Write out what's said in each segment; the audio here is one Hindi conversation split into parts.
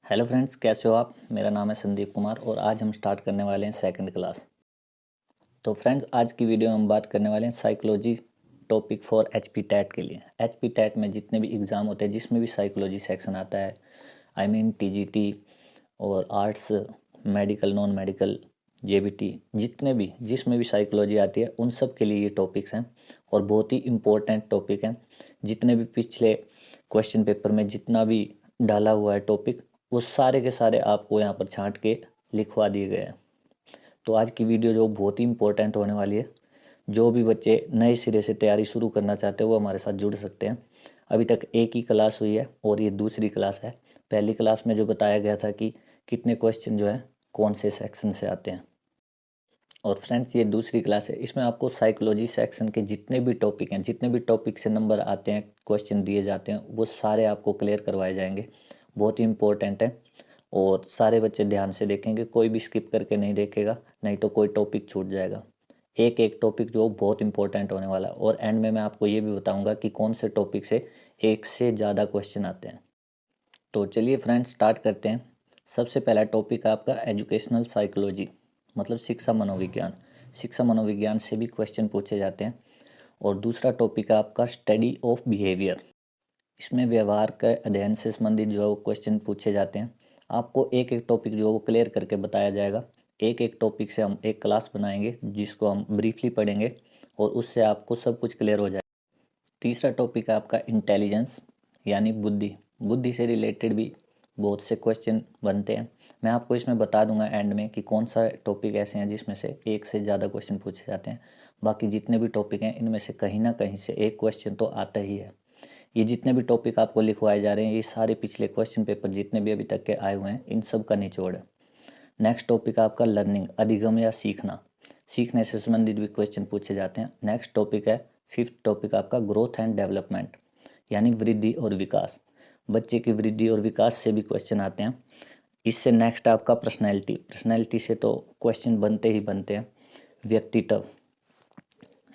हेलो फ्रेंड्स, कैसे हो आप। मेरा नाम है संदीप कुमार और आज हम स्टार्ट करने वाले हैं सेकंड क्लास। तो फ्रेंड्स, आज की वीडियो में हम बात करने वाले हैं psychology topic for HP TET के लिए। एचपी टैट में जितने भी एग्ज़ाम होते हैं जिसमें भी साइकोलॉजी सेक्शन आता है, आई मीन टीजीटी और arts, medical, non medical, JBT, जितने भी जिसमें भी साइकोलॉजी आती है उन सब के लिए ये टॉपिक्स हैं और बहुत ही इम्पोर्टेंट टॉपिक हैं। जितने भी पिछले क्वेश्चन पेपर में जितना भी डाला हुआ है टॉपिक, वो सारे के सारे आपको यहाँ पर छांट के लिखवा दिए गए हैं। तो आज की वीडियो जो बहुत ही इम्पोर्टेंट होने वाली है, जो भी बच्चे नए सिरे से तैयारी शुरू करना चाहते हैं वो हमारे साथ जुड़ सकते हैं। अभी तक एक ही क्लास हुई है और ये दूसरी क्लास है। पहली क्लास में जो बताया गया था कि कितने क्वेश्चन जो है कौन से सेक्शन से आते हैं, और फ्रेंड्स ये दूसरी क्लास है। इसमें आपको साइकोलॉजी सेक्शन के जितने भी टॉपिक हैं, जितने भी टॉपिक से नंबर आते हैं, क्वेश्चन दिए जाते हैं, वो सारे आपको क्लियर करवाए जाएंगे। बहुत ही इम्पोर्टेंट है और सारे बच्चे ध्यान से देखेंगे, कोई भी स्किप करके नहीं देखेगा, नहीं तो कोई टॉपिक छूट जाएगा। एक एक टॉपिक जो बहुत इंपॉर्टेंट होने वाला है और एंड में मैं आपको ये भी बताऊंगा कि कौन से टॉपिक से एक से ज़्यादा क्वेश्चन आते हैं। तो चलिए फ्रेंड्स, स्टार्ट करते हैं। सबसे पहला टॉपिक है आपका एजुकेशनल साइकोलॉजी, मतलब शिक्षा मनोविज्ञान। शिक्षा मनोविज्ञान से भी क्वेश्चन पूछे जाते हैं। और दूसरा टॉपिक है आपका स्टडी ऑफ बिहेवियर। इसमें व्यवहार के अध्ययन से संबंधित जो है वो क्वेश्चन पूछे जाते हैं। आपको एक एक टॉपिक जो है वो क्लियर करके बताया जाएगा। एक एक टॉपिक से हम एक क्लास बनाएंगे जिसको हम ब्रीफली पढ़ेंगे और उससे आपको सब कुछ क्लियर हो जाएगा। तीसरा टॉपिक है आपका इंटेलिजेंस, यानी बुद्धि। बुद्धि से रिलेटेड भी बहुत से क्वेश्चन बनते हैं। मैं आपको इसमें बता दूंगा एंड में कि कौन सा टॉपिक ऐसे हैं जिसमें से एक से ज़्यादा क्वेश्चन पूछे जाते हैं। बाकी जितने भी टॉपिक हैं इनमें से कहीं ना कहीं से एक क्वेश्चन तो आता ही है। ये जितने भी टॉपिक आपको लिखवाए जा रहे हैं, ये सारे पिछले क्वेश्चन पेपर जितने भी अभी तक के आए हुए हैं, इन सब का निचोड़ है। नेक्स्ट टॉपिक आपका लर्निंग, अधिगम या सीखना। सीखने से संबंधित भी क्वेश्चन पूछे जाते हैं। नेक्स्ट टॉपिक है, फिफ्थ टॉपिक आपका ग्रोथ एंड डेवलपमेंट, यानी वृद्धि और विकास। बच्चे की वृद्धि और विकास से भी क्वेश्चन आते हैं। इससे नेक्स्ट आपका पर्सनैलिटी। पर्सनैलिटी से तो क्वेश्चन बनते ही बनते हैं। व्यक्तित्व।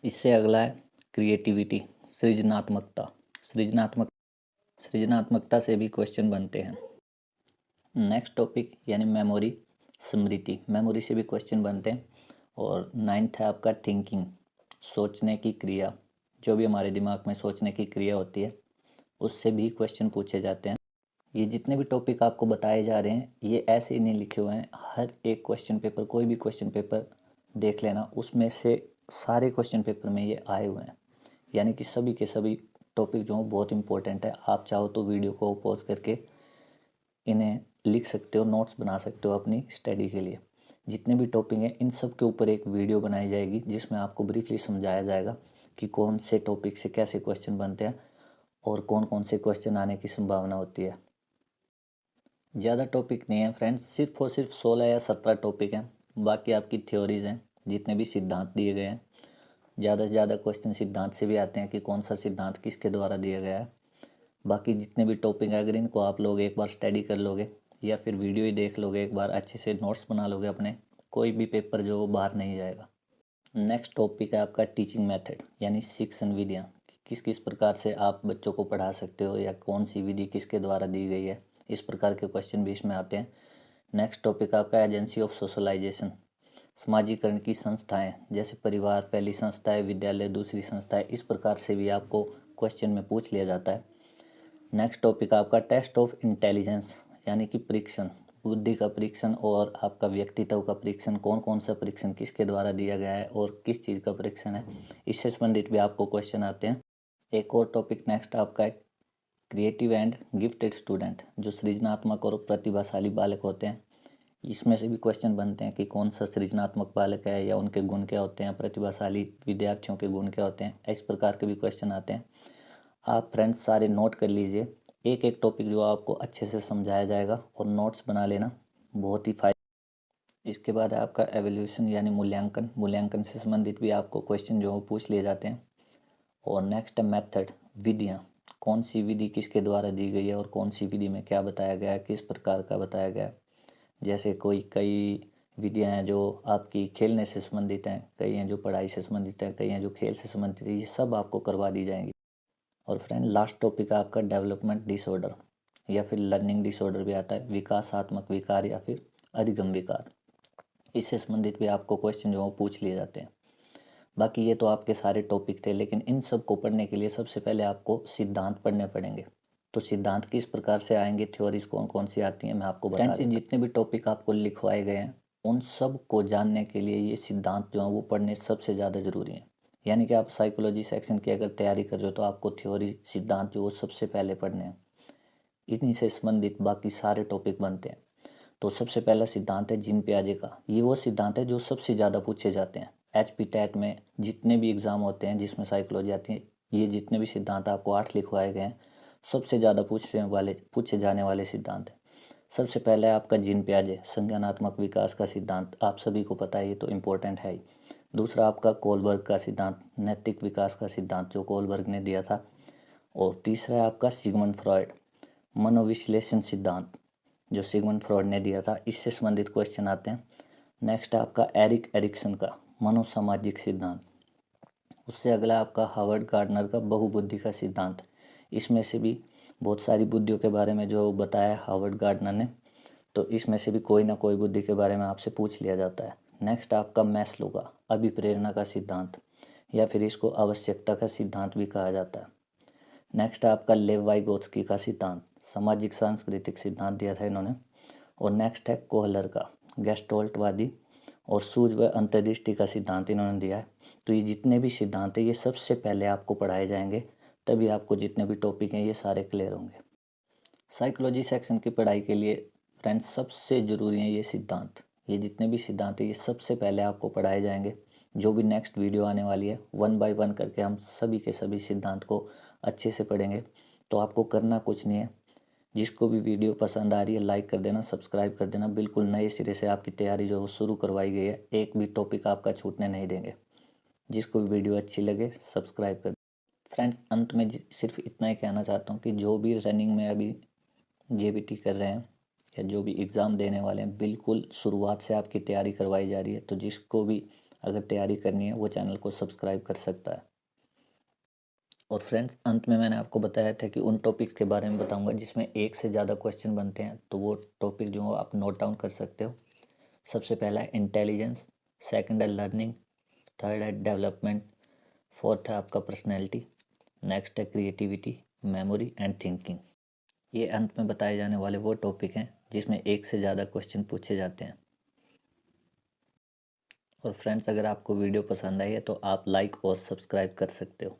इससे अगला है क्रिएटिविटी, सृजनात्मकता। सृजनात्मकता से भी क्वेश्चन बनते हैं। नेक्स्ट टॉपिक यानी मेमोरी, स्मृति। मेमोरी से भी क्वेश्चन बनते हैं। और नाइन्थ है आपका थिंकिंग, सोचने की क्रिया। जो भी हमारे दिमाग में सोचने की क्रिया होती है उससे भी क्वेश्चन पूछे जाते हैं। ये जितने भी टॉपिक आपको बताए जा रहे हैं ये ऐसे ही नहीं लिखे हुए हैं। हर एक क्वेश्चन पेपर, कोई भी क्वेश्चन पेपर देख लेना, उसमें से सारे क्वेश्चन पेपर में ये आए हुए हैं। यानी कि सभी के सभी टॉपिक जो हैं बहुत इंपॉर्टेंट है। आप चाहो तो वीडियो को पॉज करके इन्हें लिख सकते हो, नोट्स बना सकते हो अपनी स्टडी के लिए। जितने भी टॉपिक हैं इन सब के ऊपर एक वीडियो बनाई जाएगी जिसमें आपको ब्रीफली समझाया जाएगा कि कौन से टॉपिक से कैसे क्वेश्चन बनते हैं और कौन कौन से क्वेश्चन आने की संभावना होती है। ज़्यादा टॉपिक नहीं है फ्रेंड्स, सिर्फ और सिर्फ 16 या 17 टॉपिक हैं। बाकी आपकी थ्योरीज हैं, जितने भी सिद्धांत दिए गए हैं। ज़्यादा से ज़्यादा क्वेश्चन सिद्धांत से भी आते हैं कि कौन सा सिद्धांत किसके द्वारा दिया गया है। बाकी जितने भी टॉपिक हैं अगर इनको आप लोग एक बार स्टडी कर लोगे या फिर वीडियो ही देख लोगे, एक बार अच्छे से नोट्स बना लोगे अपने, कोई भी पेपर जो बाहर नहीं जाएगा। नेक्स्ट टॉपिक है आपका टीचिंग मेथड, यानी शिक्षण विधियाँ। किस किस प्रकार से आप बच्चों को पढ़ा सकते हो या कौन सी विधि किसके द्वारा दी गई है, इस प्रकार के क्वेश्चन भी इसमें आते हैं। नेक्स्ट टॉपिक आपका एजेंसी ऑफ सोशलाइजेशन, समाजीकरण की संस्थाएं, जैसे परिवार पहली संस्था है, विद्यालय दूसरी संस्था है, इस प्रकार से भी आपको क्वेश्चन में पूछ लिया जाता है। नेक्स्ट टॉपिक आपका टेस्ट ऑफ इंटेलिजेंस, यानी कि परीक्षण, बुद्धि का परीक्षण और आपका व्यक्तित्व का परीक्षण। कौन कौन सा परीक्षण किसके द्वारा दिया गया है और किस चीज़ का परीक्षण है, इससे संबंधित भी आपको क्वेश्चन आते हैं। एक और टॉपिक नेक्स्ट आपका है क्रिएटिव एंड गिफ्टेड स्टूडेंट, जो सृजनात्मक और प्रतिभाशाली बालक होते हैं। इसमें से भी क्वेश्चन बनते हैं कि कौन सा सृजनात्मक बालक है या उनके गुण क्या होते हैं, प्रतिभाशाली विद्यार्थियों के गुण क्या होते हैं, इस प्रकार के भी क्वेश्चन आते हैं। आप फ्रेंड्स सारे नोट कर लीजिए, एक एक टॉपिक जो आपको अच्छे से समझाया जाएगा और नोट्स बना लेना, बहुत ही फायदा। इसके बाद है आपका एवोल्यूशन, यानी मूल्यांकन। मूल्यांकन से संबंधित भी आपको क्वेश्चन जो पूछ लिए जाते हैं। और नेक्स्ट है मेथड, विधियाँ। कौन सी विधि किसके द्वारा दी गई है और कौन सी विधि में क्या बताया गया है, किस प्रकार का बताया गया है। जैसे कई विधियाँ हैं जो आपकी खेलने से संबंधित हैं, कई हैं जो पढ़ाई से संबंधित हैं, कई हैं जो खेल से संबंधित है, ये सब आपको करवा दी जाएंगी। और फ्रेंड लास्ट टॉपिक है आपका डेवलपमेंट डिसऑर्डर, या फिर लर्निंग डिसऑर्डर भी आता है, विकासात्मक विकार या फिर अधिगम विकार। इससे संबंधित भी आपको क्वेश्चन जो पूछ लिए जाते हैं। बाकी ये तो आपके सारे टॉपिक थे, लेकिन इन सब को पढ़ने के लिए सबसे पहले आपको सिद्धांत पढ़ने पड़ेंगे। तो सिद्धांत किस प्रकार से आएंगे, थ्योरीज कौन कौन सी आती हैं, मैं आपको बता देता हूं। जितने भी टॉपिक आपको लिखवाए गए हैं उन सब को जानने के लिए ये सिद्धांत जो है वो पढ़ने सबसे ज़्यादा ज़रूरी है। यानी कि आप साइकोलॉजी सेक्शन की अगर तैयारी कर रहे हो तो आपको थ्योरी सिद्धांत जो वो सबसे पहले पढ़ने हैं, इन्हीं से संबंधित बाकी सारे टॉपिक बनते हैं। तो सबसे पहला सिद्धांत है जीन पियाजे का। ये वो सिद्धांत है जो सबसे ज़्यादा पूछे जाते हैं HP टेट में, जितने भी एग्ज़ाम होते हैं जिसमें साइकोलॉजी आती है, ये जितने भी सिद्धांत आपको 8 लिखवाए गए हैं सबसे ज़्यादा पूछे जाने वाले सिद्धांत है। सबसे पहला है आपका जीन पियाजे, संज्ञानात्मक विकास का सिद्धांत, आप सभी को पता है, ये तो इम्पोर्टेंट है ही। दूसरा आपका कोलबर्ग का सिद्धांत, नैतिक विकास का सिद्धांत जो कोलबर्ग ने दिया था। और तीसरा है आपका सिगमंड फ्रॉयड, मनोविश्लेषण सिद्धांत जो सिगमंड फ्रॉयड ने दिया था, इससे संबंधित क्वेश्चन आते हैं। नेक्स्ट है आपका एरिक एरिक्सन का मनोसामाजिक सिद्धांत। उससे अगला आपका हावर्ड गार्डनर का बहुबुद्धि का सिद्धांत। इसमें से भी बहुत सारी बुद्धियों के बारे में जो बताया हावर्ड गार्डनर ने, तो इसमें से भी कोई ना कोई बुद्धि के बारे में आपसे पूछ लिया जाता है। नेक्स्ट आपका मैस्लो का अभिप्रेरणा का सिद्धांत, या फिर इसको आवश्यकता का सिद्धांत भी कहा जाता है। नेक्स्ट आपका लेव वाइगोत्स्की का सिद्धांत, सामाजिक सांस्कृतिक सिद्धांत दिया था इन्होंने। और नेक्स्ट है कोहलर का गेस्टोल्टवादी और सूझ व अंतर्दृष्टि का सिद्धांत इन्होंने दिया है। तो ये जितने भी सिद्धांत हैं ये सबसे पहले आपको पढ़ाए जाएंगे, तभी आपको जितने भी टॉपिक हैं ये सारे क्लियर होंगे। साइकोलॉजी सेक्शन की पढ़ाई के लिए फ्रेंड्स सबसे ज़रूरी है ये सिद्धांत। ये जितने भी सिद्धांत हैं ये सबसे पहले आपको पढ़ाए जाएंगे। जो भी नेक्स्ट वीडियो आने वाली है 1 बाय 1 करके हम सभी के सभी सिद्धांत को अच्छे से पढ़ेंगे। तो आपको करना कुछ नहीं है, जिसको भी वीडियो पसंद आ रही है लाइक कर देना, सब्सक्राइब कर देना। बिल्कुल नए सिरे से आपकी तैयारी जो शुरू करवाई गई है, एक भी टॉपिक आपका छूटने नहीं देंगे। जिसको भी वीडियो अच्छी लगे सब्सक्राइब कर। फ्रेंड्स अंत में सिर्फ इतना ही कहना चाहता हूँ कि जो भी रनिंग में अभी JBT कर रहे हैं या जो भी एग्ज़ाम देने वाले हैं, बिल्कुल शुरुआत से आपकी तैयारी करवाई जा रही है। तो जिसको भी अगर तैयारी करनी है वो चैनल को सब्सक्राइब कर सकता है। और फ्रेंड्स अंत में मैंने आपको बताया था कि उन टॉपिक्स के बारे में बताऊंगा जिसमें एक से ज़्यादा क्वेश्चन बनते हैं, तो वो टॉपिक जो आप नोट डाउन कर सकते हो। सबसे पहला है इंटेलिजेंस, सेकंड है लर्निंग, थर्ड है डेवलपमेंट, फोर्थ है आपका पर्सनैलिटी, नेक्स्ट है क्रिएटिविटी, मेमोरी एंड थिंकिंग। ये अंत में बताए जाने वाले वो टॉपिक हैं जिसमें एक से ज़्यादा क्वेश्चन पूछे जाते हैं। और फ्रेंड्स अगर आपको वीडियो पसंद आई है तो आप लाइक और सब्सक्राइब कर सकते हो।